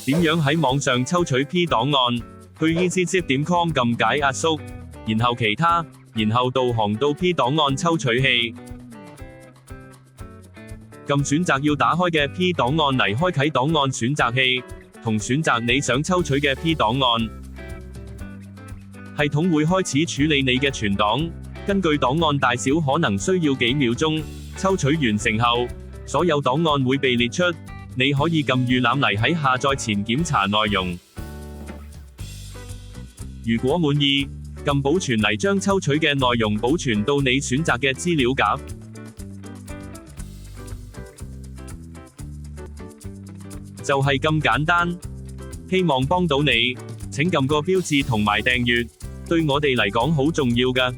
點樣喺網上抽取 P 檔案？去 easyzip.com 撳解壓縮，然後其他，然後導航到 P 檔案抽取器。撳選擇要打開嘅 P 檔案嚟開啟檔案選擇器，同選擇你想抽取嘅 P 檔案。系統會開始處理你嘅存檔，根據檔案大小可能需要幾秒鐘。抽取完成後，所有檔案會被列出，你可以撳預覽嚟喺下載前檢查內容。如果滿意，撳保存嚟將抽取嘅內容保存到你選擇嘅資料夾。就係咁簡單，希望幫到你。請撳個標誌同埋訂閱，對我哋嚟講好重要㗎。